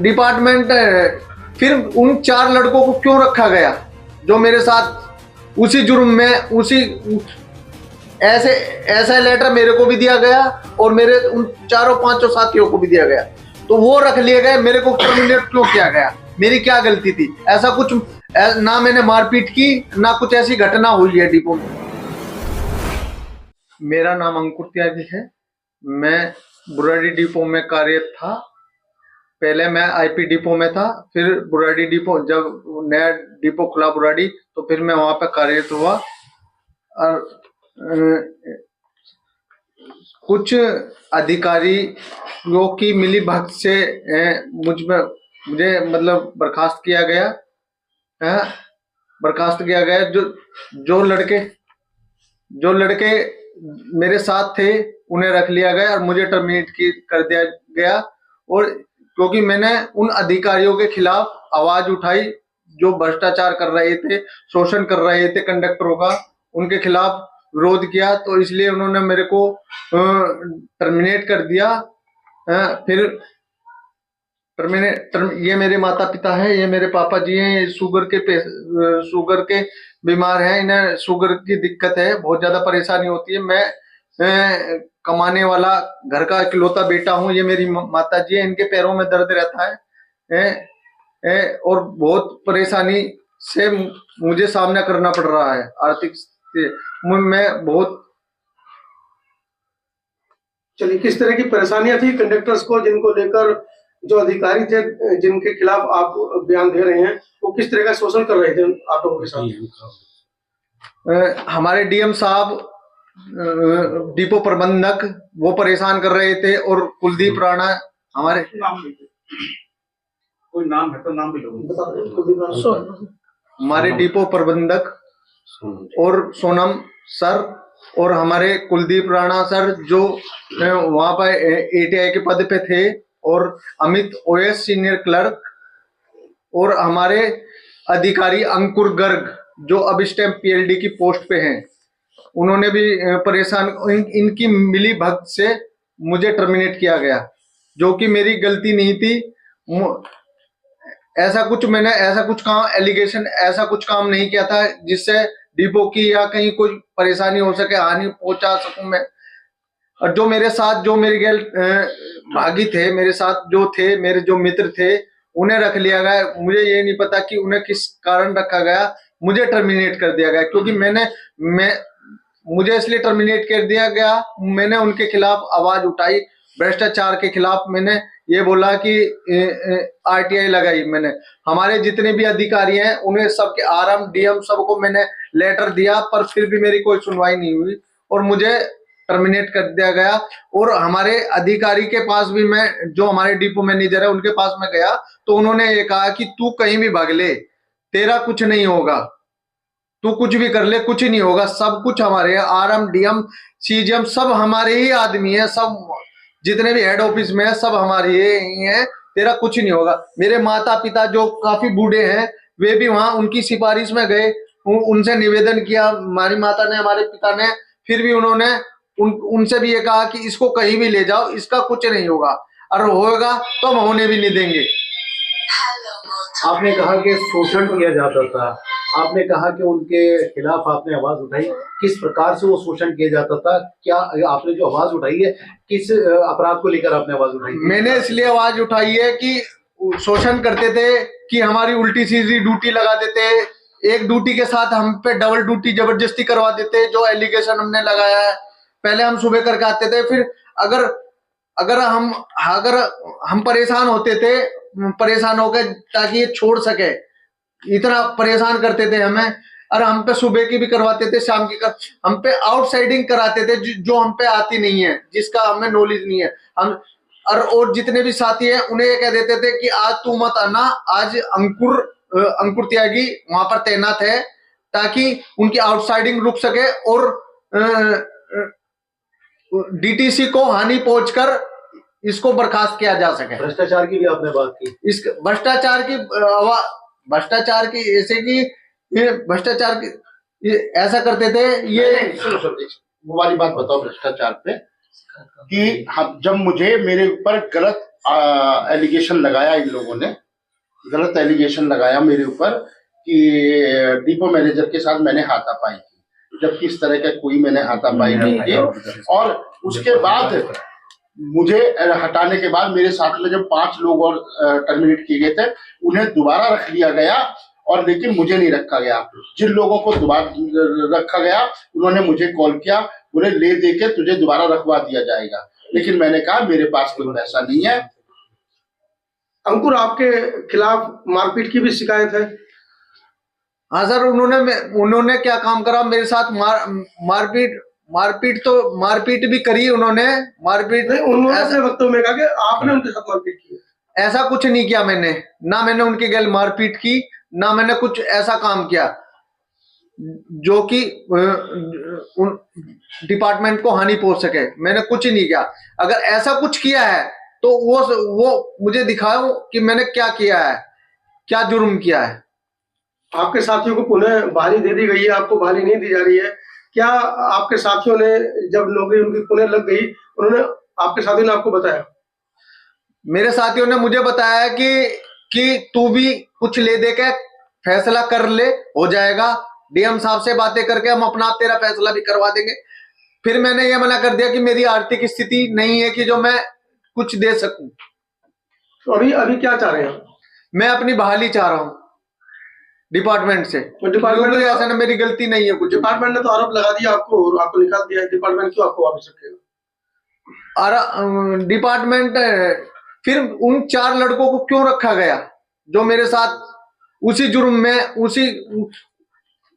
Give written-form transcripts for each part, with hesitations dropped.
Department, फिर उन 4 लड़कों को क्यों रखा गया जो मेरे साथ उसी जुर्म में उसी ऐसे ऐसा लेटर मेरे को भी दिया गया और मेरे उन 4-5 साथियों को भी दिया गया, तो वो रख लिए गए। मेरे को टर्मिनेट क्यों किया गया? मेरी क्या गलती थी? ऐसा कुछ ना मैंने मारपीट की, ना कुछ ऐसी घटना हुई है डिपो में। मेरा नाम अंकुर त्यागी है। मैं बुराड़ी डिपो में कार्यरत था। पहले मैं आईपी डिपो में था, फिर बुराड़ी डिपो, जब नया डिपो खुला बुराड़ी, तो फिर मैं वहां पर कार्यरत हुआ। और कुछ अधिकारियों की मिली भगत से मुझे मतलब बर्खास्त किया गया है। बर्खास्त किया गया। जो लड़के मेरे साथ थे उन्हें रख लिया गया और मुझे टर्मिनेट कर दिया गया। और क्योंकि मैंने उन अधिकारियों के खिलाफ आवाज उठाई जो भ्रष्टाचार कर रहे थे, शोषण कर रहे थे कंडक्टरों का, उनके खिलाफ विरोध किया, तो इसलिए उन्होंने मेरे को टर्मिनेट कर दिया। फिर ये मेरे माता पिता है, ये मेरे पापा जी हैं। ये शुगर के बीमार हैं, इन्हें शुगर की दिक्कत है, बहुत ज्यादा परेशानी होती है। मैं कमाने वाला घर का इकलौता बेटा हूँ। ये मेरी माता जी है, इनके पैरों में दर्द रहता है और बहुत परेशानी से मुझे सामना करना पड़ रहा है। आर्थिक मैं बहुत। चलिए, किस तरह की परेशानियां थी कंडक्टर्स को, जिनको लेकर जो अधिकारी थे जिनके खिलाफ आप बयान दे रहे हैं, वो किस तरह का शोषण कर रहे थे आप लोगों के साथ? हमारे डीएम साहब, डिपो प्रबंधक, वो परेशान कर रहे थे। और कुलदीप राणा हमारे कोई नाम है तो नाम भी लोग हमारे डिपो प्रबंधक और सोनम सर और हमारे कुलदीप राणा सर जो वहां पर एटीआई के पद पे थे, और अमित ओएस सीनियर क्लर्क, और हमारे अधिकारी अंकुर गर्ग जो अब इस टाइम पीएलडी की पोस्ट पे हैं, उन्होंने भी परेशान, इनकी मिली भगत से मुझे टर्मिनेट किया गया, जो कि मेरी गलती नहीं थी। ऐसा कुछ काम एलिगेशन, ऐसा कुछ काम नहीं किया था जिससे डिपो की या कहीं कोई परेशानी हो सके, हानि पहुंचा सकूं मैं। और जो मेरे साथ, जो मेरे गैल भागी थे, मेरे साथ जो थे, मेरे जो मित्र थे, उन्हें रख लिया गया। मुझे ये नहीं पता कि उन्हें किस कारण रखा गया, मुझे टर्मिनेट कर दिया गया। क्योंकि मुझे इसलिए टर्मिनेट कर दिया गया, मैंने उनके खिलाफ आवाज उठाई, भ्रष्टाचार के खिलाफ। मैंने ये बोला कि आरटीआई लगाई मैंने। हमारे जितने भी अधिकारी हैं उन्हें सबके, आरएम डीएम सबको मैंने लेटर दिया, पर फिर भी मेरी कोई सुनवाई नहीं हुई और मुझे टर्मिनेट कर दिया गया। और हमारे अधिकारी के पास भी मैं, जो हमारे डिपो मैनेजर है, उनके पास मैं गया तो उन्होंने ये कहा कि तू कहीं भी भाग ले, तेरा कुछ नहीं होगा, तू कुछ भी कर ले, कुछ नहीं होगा, सब कुछ हमारे आरएम डीएम सीजीएम सब हमारे ही आदमी है, सब जितने भी हेड ऑफिस में है सब हमारे ही हैं, तेरा कुछ नहीं होगा। मेरे माता पिता जो काफी बूढ़े हैं, वे भी वहां उनकी सिफारिश में गए, उनसे निवेदन किया, हमारी माता ने, हमारे पिता ने, फिर भी उन्होंने उनसे भी ये कहा कि इसको कहीं भी ले जाओ, इसका कुछ नहीं होगा, और होगा तो हम होने भी नहीं देंगे। आपने कहा कि शोषण किया जाता था, आपने कहा कि उनके खिलाफ आपने आवाज उठाई, किस प्रकार से वो शोषण किया जाता था? क्या आपने जो आवाज उठाई है, किस अपराध को लेकर आपने आवाज उठाई? मैंने इसलिए आवाज उठाई है कि शोषण करते थे, कि हमारी उल्टी सीधी ड्यूटी लगा देते, एक ड्यूटी के साथ हम पे डबल ड्यूटी जबरदस्ती करवा देते, जो एलिगेशन हमने लगाया है। पहले हम सुबह करके आते थे, फिर अगर हम परेशान होते थे, परेशान हो गए ताकि ये छोड़ सके, इतना परेशान करते थे हमें। और हम पे सुबह की भी करवाते थे, शाम की हम पे आउटसाइडिंग कराते थे, जो हम पे आती नहीं है, जिसका हमें नॉलेज नहीं है। हम और जितने भी साथी हैं उन्हें ये कह देते थे कि आज तू मत आना, आज अंकुर त्यागी वहां पर तैनात है, ताकि उनकी आउटसाइडिंग रुक सके और डीटीसी को हानि पहुंचकर इसको बर्खास्त किया जा सके। भ्रष्टाचार की भी आपने बात की। इस भ्रष्टाचार की ऐसे कि ये भ्रष्टाचार की ये ऐसा करते थे। ये वो वाली बात बताओ भ्रष्टाचार पे, कि हम जब मुझे मेरे ऊपर गलत एलिगेशन लगाया इन लोगों ने, गलत एलिगेशन लगाया मेरे ऊपर कि डिपो मैनेजर के साथ मैंने हाथापाई की, जबकि इस तरह का कोई मैंने हाथापाई नहीं की। और उसके बाद मुझे हटाने के बाद मेरे साथ में जब 5 लोग और टर्मिनेट किए गए थे, उन्हें दोबारा रख लिया गया, और लेकिन मुझे नहीं रखा गया। जिन लोगों को दोबारा रखा गया उन्होंने मुझे कॉल किया, बोले ले दे के तुझे दोबारा रखवा दिया जाएगा, लेकिन मैंने कहा मेरे पास कोई पैसा नहीं है। अंकुर, आपके खिलाफ मारपीट की भी शिकायत है? हाँ सर, उन्होंने क्या काम करा मेरे साथ, मारपीट भी करी उन्होंने। मारपीट उन्होंने अपने वक्तव्य में कहा कि आपने उनके साथ मारपीट की। ऐसा कुछ नहीं किया मैंने, ना मैंने उनके गैल मारपीट की, ना मैंने कुछ ऐसा काम किया जो कि डिपार्टमेंट को हानि पहुंच सके। मैंने कुछ नहीं किया। अगर ऐसा कुछ किया है तो वो मुझे दिखाओ कि मैंने क्या किया है, क्या जुर्म किया है। आपके साथियों को पुनः बहाली दे दी गई है, आपको बहाली नहीं दी जा रही है। क्या आपके साथियों ने, जब नौकरी उनकी पुनः लग गई, आपके साथियों ने आपको बताया? मेरे साथियों ने मुझे बताया कि तू भी कुछ ले दे के फैसला कर ले, हो जाएगा। डीएम साहब से बातें करके हम अपना तेरा फैसला भी करवा देंगे। फिर मैंने ये मना कर दिया कि मेरी आर्थिक स्थिति नहीं है कि जो मैं कुछ दे सकूं। तो अभी क्या चाह रहे हैं? मैं अपनी बहाली चाह रहा हूं डिपार्टमेंट से। डिपार्टमेंट ऐसा ना, मेरी गलती नहीं है कुछ। डिपार्टमेंट ने तो आरोप लगा दिया आपको और आपको निकाल दिया। डिपार्टमेंट क्यों आपको वापस रखेगा? डिपार्टमेंट फिर उन 4 लड़कों को क्यों रखा गया जो मेरे साथ उसी जुर्म में,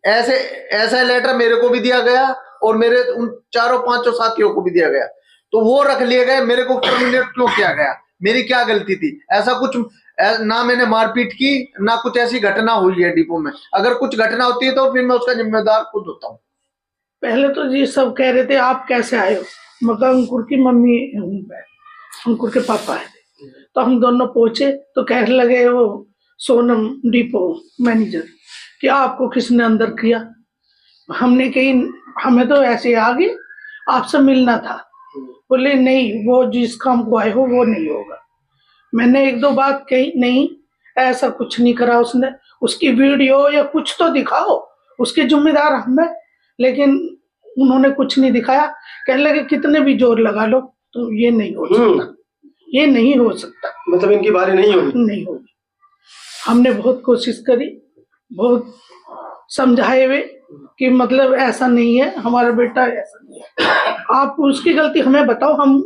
ऐसा लेटर मेरे को भी दिया गया और मेरे उन 4-5 साथियों को भी दिया गया, तो वो रख लिए गए। मेरे को टर्मिनेट क्यों किया गया? मेरी क्या गलती थी? ऐसा कुछ ना मैंने मारपीट की, ना कुछ ऐसी घटना हुई है डिपो में। अगर कुछ घटना होती है तो फिर मैं उसका जिम्मेदार खुद होता हूँ। पहले तो जी सब कह रहे थे आप कैसे आए हो, मतलब अंकुर की मम्मी अंकुर के पापा है, तो हम दोनों पहुंचे तो कहने लगे वो सोनम डिपो मैनेजर कि आपको किसने अंदर किया। हमने कही हमें तो ऐसे आ गए, आपसे मिलना था। बोले नहीं, वो जिस काम को आए हो वो नहीं होगा। मैंने 1-2 बात कही, नहीं ऐसा कुछ नहीं करा उसने, उसकी वीडियो या कुछ तो दिखाओ, उसके जिम्मेदार हम हैं। लेकिन उन्होंने कुछ नहीं दिखाया। कहने लगे कितने भी जोर लगा लो तो ये नहीं हो सकता, ये नहीं हो सकता, मतलब इनकी बारी नहीं होगी। नहीं होगी। हमने बहुत कोशिश करी, बहुत समझाए हुए कि मतलब ऐसा नहीं है, हमारा बेटा ऐसा नहीं है, आप उसकी गलती हमें बताओ, हम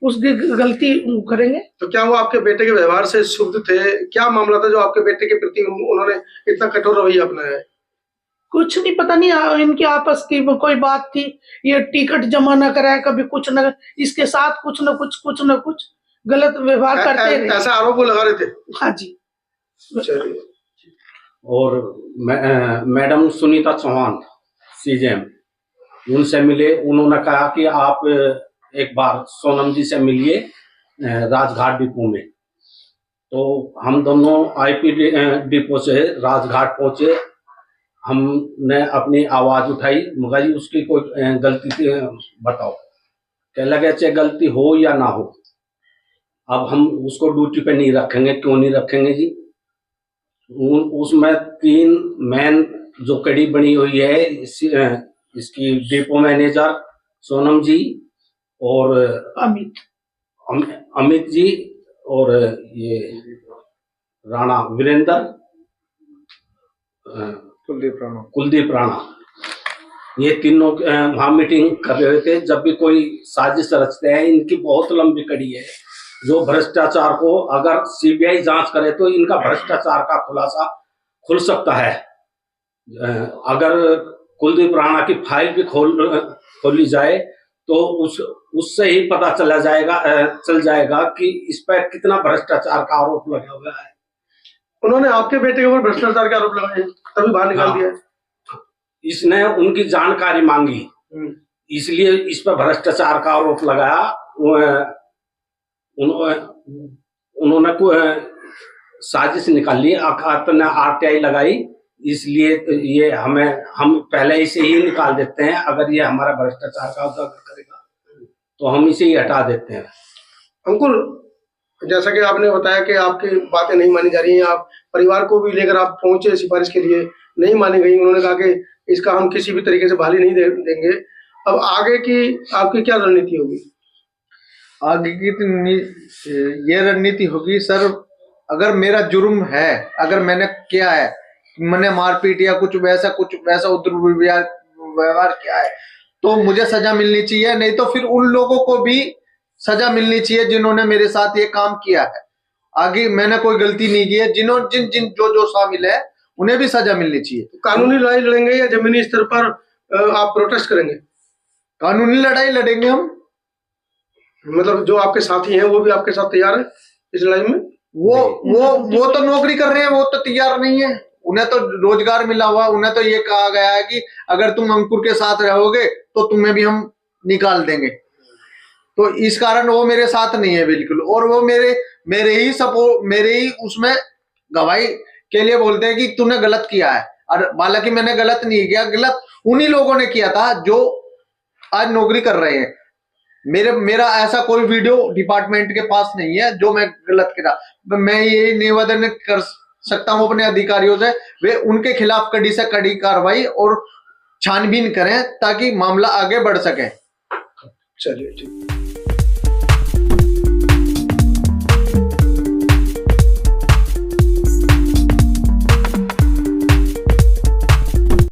उसकी गलती करेंगे। तो क्या वो आपके बेटे के व्यवहार से क्षुब्ध थे? क्या मामला था जो आपके बेटे के प्रति उन्होंने इतना कठोर रवैया अपनाया है? कुछ नहीं, पता नहीं इनकी आपस की कोई बात थी, ये टिकट जमा न कराए, कभी कुछ न, इसके साथ कुछ न कुछ गलत व्यवहार करते रहे। ऐसा आरोप वो लगा रहे थे? हाँ जी। चलिए। और मैडम सुनीता चौहान सीजेएम, उनसे मिले। उन्होंने कहा कि आप एक बार सोनम जी से मिलिए राजघाट डिपो में। तो हम दोनों आईपी डिपो से राजघाट पहुंचे। हमने अपनी आवाज उठाई, मगर जी उसकी कोई गलती थी बताओ। कह लगे चाहे गलती हो या ना हो, अब हम उसको ड्यूटी पे नहीं रखेंगे। क्यों नहीं रखेंगे जी? उसमें 3 मेन जो कड़ी बनी हुई है इसकी डिपो मैनेजर सोनम जी और अमित जी और ये राणा वीरेंद्र, कुलदीप राणा, ये तीनों वहां मीटिंग कर रहे थे। जब भी कोई साजिश रचते हैं, इनकी बहुत लंबी कड़ी है जो भ्रष्टाचार को अगर सीबीआई जांच करे तो इनका भ्रष्टाचार का खुलासा खुल सकता है। अगर कुलदीप राणा की फाइल भी खोली जाए तो उससे ही पता चल जाएगा कि इस पर कितना भ्रष्टाचार का आरोप लगा हुआ है। उन्होंने आपके बेटे के ऊपर भ्रष्टाचार के आरोप लगाए, तभी बाहर निकाल दिया। इसने उनकी जानकारी मांगी, इसलिए इस पर भ्रष्टाचार का आरोप लगाया। उन्होंने साजिश निकाली, आरटीआई लगाई, इसलिए तो ये हम पहले इसे ही निकाल देते हैं। अगर ये हमारा भ्रष्टाचार का उजागर करेगा तो हम इसे ही हटा देते हैं। अंकुर, जैसा कि आपने बताया कि आपकी बातें नहीं मानी जा रही हैं, आप परिवार को भी लेकर आप पहुंचे सिफारिश के लिए, नहीं मानी गई। उन्होंने कहा कि इसका हम किसी भी तरीके से बहाली नहीं देंगे। अब आगे की आपकी क्या रणनीति होगी? आगे की ये रणनीति होगी सर, अगर मेरा जुर्म है, अगर मैंने किया है, मैंने मारपीट या कुछ वैसा दुर्व्यवहार किया है, तो मुझे सजा मिलनी चाहिए। नहीं तो फिर उन लोगों को भी सजा मिलनी चाहिए जिन्होंने मेरे साथ ये काम किया है। आगे मैंने कोई गलती नहीं की है, जिन जो शामिल है उन्हें भी सजा मिलनी चाहिए। कानूनी लड़ाई लड़ेंगे या जमीनी स्तर पर आप प्रोटेस्ट करेंगे? कानूनी लड़ाई लड़ेंगे हम। मतलब जो आपके साथी हैं वो भी आपके साथ तैयार है इस लड़ाई में? वो तो नौकरी कर रहे हैं, वो तो तैयार नहीं है। उन्हें तो रोजगार मिला हुआ, उन्हें तो ये कहा गया है कि अगर तुम अंकुर के साथ रहोगे तो तुम्हें भी हम निकाल देंगे। तो इस कारण वो मेरे साथ नहीं है बिल्कुल। और वो मेरे ही उसमें गवाही के लिए बोलते हैं कि तूने गलत किया है। और हालांकि मैंने गलत नहीं किया, गलत उन्हीं लोगों ने किया था जो आज नौकरी कर रहे हैं। मेरा ऐसा कोई वीडियो डिपार्टमेंट के पास नहीं है जो मैं गलत करा। मैं ये निवेदन कर सकता हूं अपने अधिकारियों से, वे उनके खिलाफ कड़ी से कड़ी कार्रवाई और छानबीन करें ताकि मामला आगे बढ़ सके। चलिए ठीक।